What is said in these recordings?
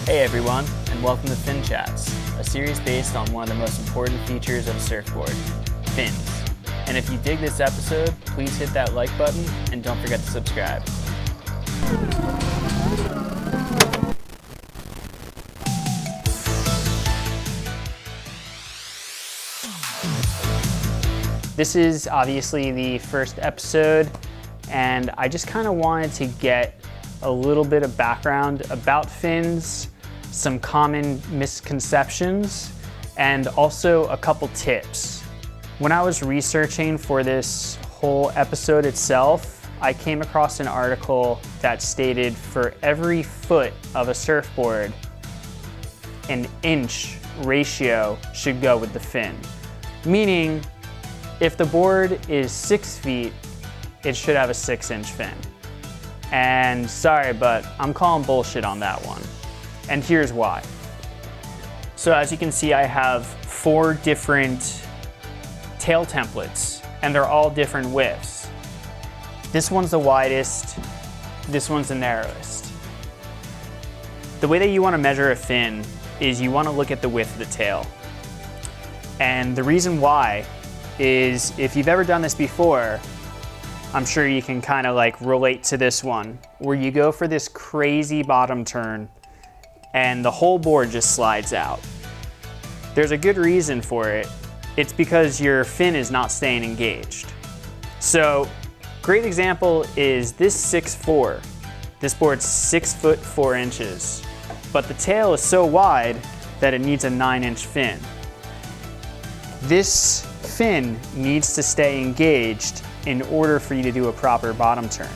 Hey everyone, and welcome to Fin Chats, a series based on one of the most important features of a surfboard, fins. And if you dig this episode, please hit that like button and don't forget to subscribe. This is obviously the first episode, and I just kind of wanted to get a little bit of background about fins, some common misconceptions, and also a couple tips. When I was researching for this whole episode itself, I came across an article that stated for every foot of a surfboard, an inch ratio should go with the fin. Meaning, if the board is 6 feet, it should have a 6-inch fin. And sorry, but I'm calling bullshit on that one. And here's why. So as you can see, I have 4 different tail templates, and they're all different widths. This one's the widest, this one's the narrowest. The way that you want to measure a fin is you want to look at the width of the tail. And the reason why is, if you've ever done this before, I'm sure you can kind of like relate to this one, where you go for this crazy bottom turn and the whole board just slides out. There's a good reason for it. It's because your fin is not staying engaged. So, great example is this 6'4". This board's 6 foot 4 inches, but the tail is so wide that it needs a 9-inch fin. This fin needs to stay engaged in order for you to do a proper bottom turn.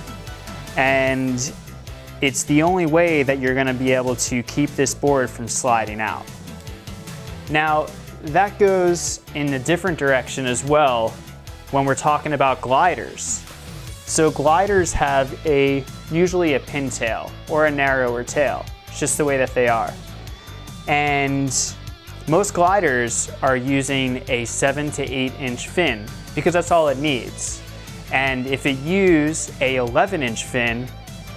And it's the only way that you're gonna be able to keep this board from sliding out. Now, that goes in a different direction as well when we're talking about gliders. So gliders have usually a pintail or a narrower tail. It's just the way that they are. And most gliders are using a 7 to 8-inch fin because that's all it needs. And if it used a 11-inch fin,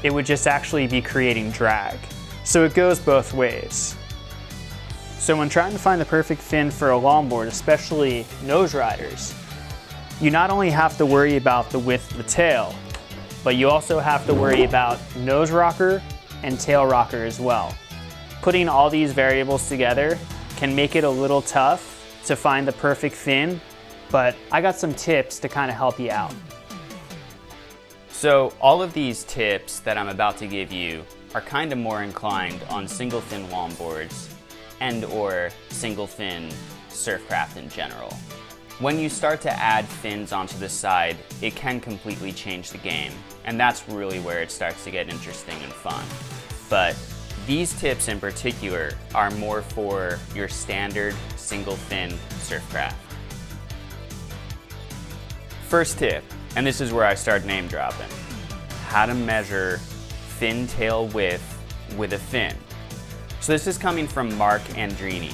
it would just actually be creating drag. So it goes both ways. So when trying to find the perfect fin for a longboard, especially nose riders, you not only have to worry about the width of the tail, but you also have to worry about nose rocker and tail rocker as well. Putting all these variables together can make it a little tough to find the perfect fin, but I got some tips to kind of help you out. So all of these tips that I'm about to give you are kind of more inclined on single fin longboards and or single fin surfcraft in general. When you start to add fins onto the side, it can completely change the game, and that's really where it starts to get interesting and fun. But these tips in particular are more for your standard single fin surfcraft. First tip, and this is where I start name dropping: how to measure fin tail width with a fin. So this is coming from Mark Andrini,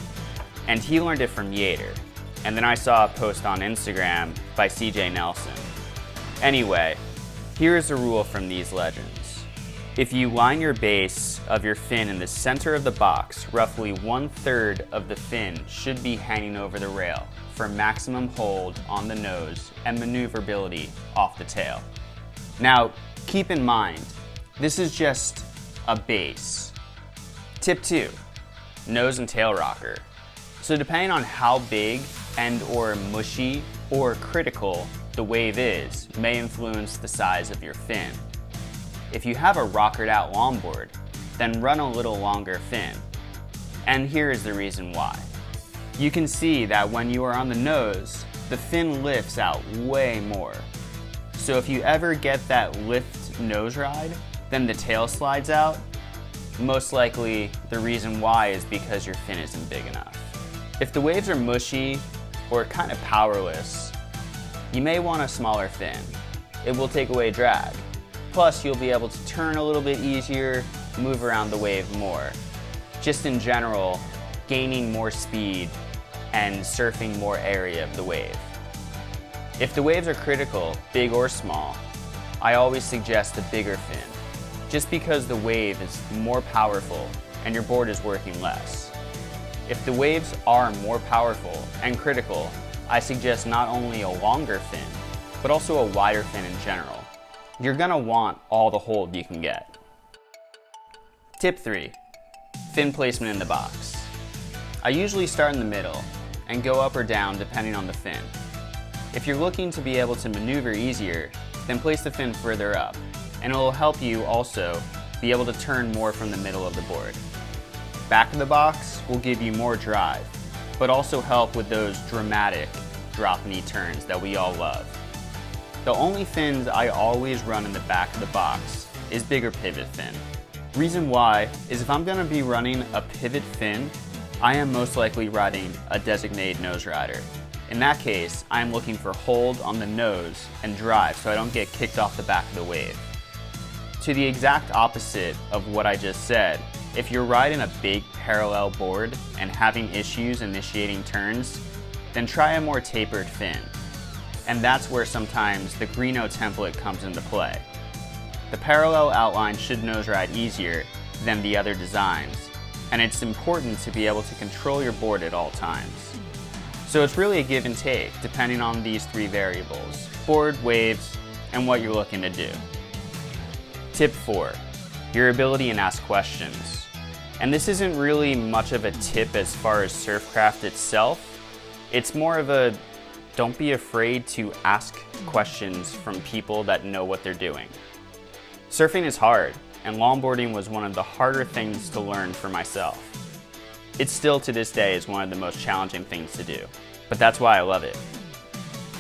and he learned it from Yater. And then I saw a post on Instagram by CJ Nelson. Anyway, here is a rule from these legends. If you line your base of your fin in the center of the box, roughly 1/3 of the fin should be hanging over the rail for maximum hold on the nose and maneuverability off the tail. Now, keep in mind, this is just a base. Tip 2, nose and tail rocker. So depending on how big and or mushy or critical the wave is, may influence the size of your fin. If you have a rockered out longboard, then run a little longer fin. And here is the reason why. You can see that when you are on the nose, the fin lifts out way more. So if you ever get that lift nose ride, then the tail slides out, most likely the reason why is because your fin isn't big enough. If the waves are mushy or kind of powerless, you may want a smaller fin. It will take away drag. Plus, you'll be able to turn a little bit easier, move around the wave more. Just in general, gaining more speed and surfing more area of the wave. If the waves are critical, big or small, I always suggest a bigger fin, just because the wave is more powerful and your board is working less. If the waves are more powerful and critical, I suggest not only a longer fin, but also a wider fin in general. You're gonna want all the hold you can get. Tip 3, fin placement in the box. I usually start in the middle and go up or down depending on the fin. If you're looking to be able to maneuver easier, then place the fin further up, and it will help you also be able to turn more from the middle of the board. Back of the box will give you more drive, but also help with those dramatic drop knee turns that we all love. The only fins I always run in the back of the box is bigger pivot fin. Reason why is if I'm going to be running a pivot fin, I am most likely riding a designated nose rider. In that case, I am looking for hold on the nose and drive so I don't get kicked off the back of the wave. To the exact opposite of what I just said, if you're riding a big parallel board and having issues initiating turns, then try a more tapered fin. And that's where sometimes the Greeno template comes into play. The parallel outline should nose ride easier than the other designs, and it's important to be able to control your board at all times. So it's really a give and take depending on these 3 variables: board, waves, and what you're looking to do. Tip 4, your ability to ask questions. And this isn't really much of a tip as far as surfcraft itself. It's more of a don't be afraid to ask questions from people that know what they're doing. Surfing is hard, and longboarding was one of the harder things to learn for myself. It still to this day is one of the most challenging things to do, but that's why I love it.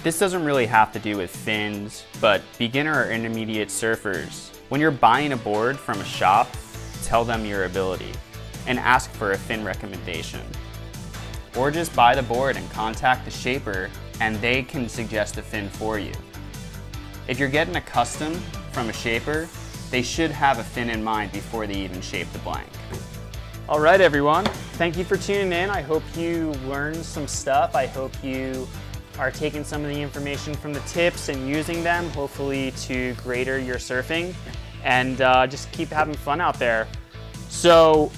This doesn't really have to do with fins, but beginner or intermediate surfers, when you're buying a board from a shop, tell them your ability and ask for a fin recommendation. Or just buy the board and contact the shaper and they can suggest a fin for you. If you're getting a custom from a shaper, they should have a fin in mind before they even shape the blank. All right, everyone. Thank you for tuning in. I hope you learned some stuff. I hope you are taking some of the information from the tips and using them, hopefully to greater your surfing, and just keep having fun out there. So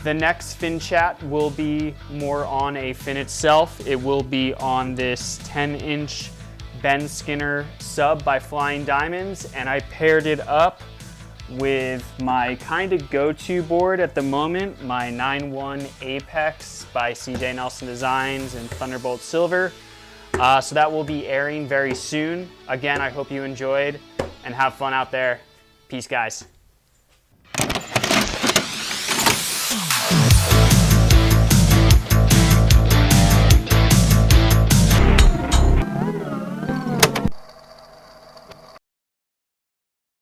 the next fin chat will be more on a fin itself. It will be on this 10-inch Ben Skinner sub by Flying Diamonds, and I paired it up with my kind of go-to board at the moment, my 9-1 Apex by CJ Nelson Designs in Thunderbolt Silver. So that will be airing very soon. Again, I hope you enjoyed and have fun out there. Peace, guys.